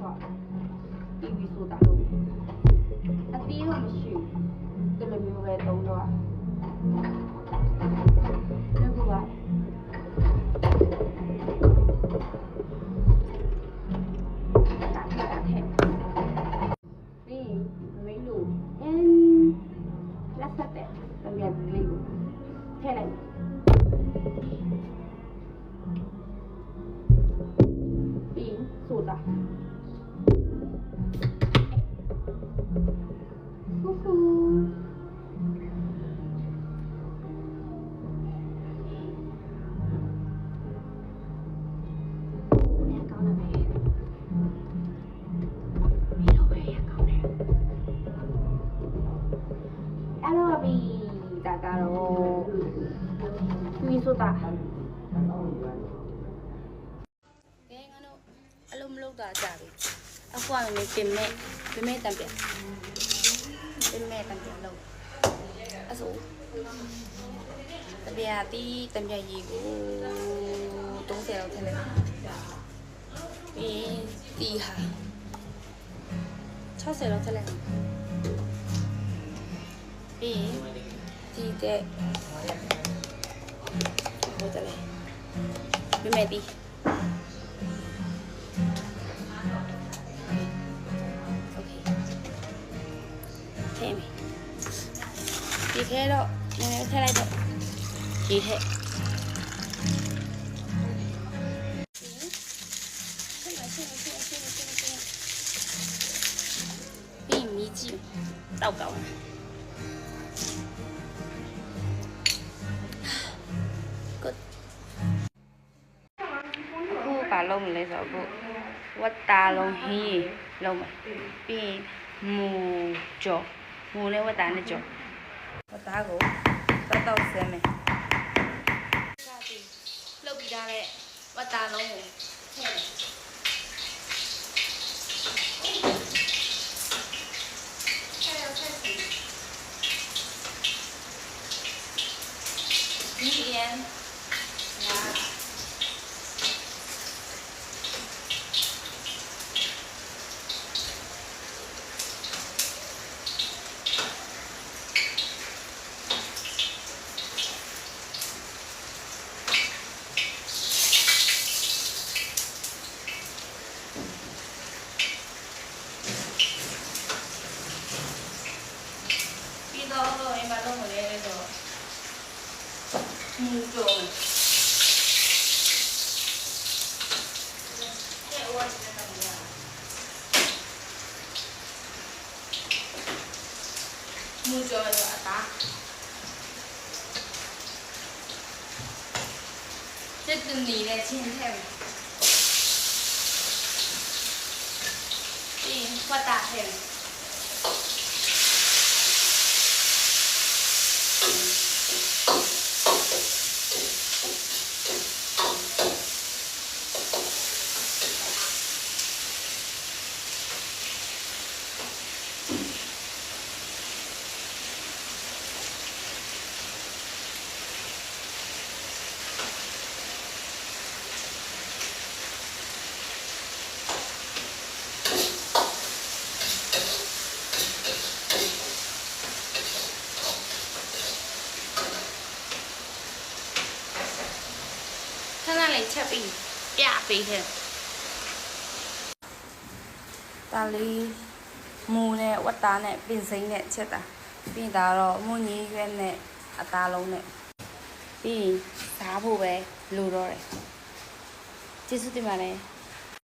တော့ပြီးဆိုတာလို့အသီးတော့မရှိဘူးဒီလိုမျိုးပဲသုံးတော့ဒီကူပါလက်ဆက်တဲ့တံမြတ်လေးကိုထည့်လိုက်ပြီးဆိုတာဖူဖူဒါကတော့ပြီးဆိုတာကဲငါတို့အလုံးမလုပ်တာကြပြီအခုကလည်းပြင်မဲ့တံပြန်လုံးအစိုးတံပြန်တီးတံပြန်ရီကို30လောက်ထည့်လိုက်ပြီးတီးဟာ60လောက်ထည့်လိုက်ပြီးဒီတဲ့ဟိုတလေပြမယ်ဒီโอเคထဲမယ်ဒီထဲတော့နည်းနည်းထည့်လိုက်တော့ဒီထဲပြီးမြည်ကြည့်တောက်ကောင်းပါလုံးမလဲဆိုတော့ဝတ်တာလုံးဟင်းလုံးမယ်ပြီးမူကြော်မူနဲ့ဝတ်တာနဲ့ကြော်ဝတ်တာကိုတောက်ဆဲမယ်စသည်လှုပ်ပြီးသားတဲ့ဝတ်တာလုံးကိုထည့်မယ်ဒီရန်တော့အိမ်မှာလုံးမလဲတော့မူကြော်တဲ့ဝတ်တဲ့တမယာမူကြော်ရတာစစ်တူနေတဲ့ချင်းထဲပြီးဝတ်တာထဲချက်ပြီးပြပေးတယ်ဒါလေးမူနဲ့ဝတ်သားနဲ့ပင်စိမ့်နဲ့ချက်တာပြီးတာတော့မွန်ကြီးရွက်နဲ့အသားလုံးနဲ့ပြီးစားဖို့ပဲလိုတော့တယ်ကျေးဇူးတင်ပါတယ်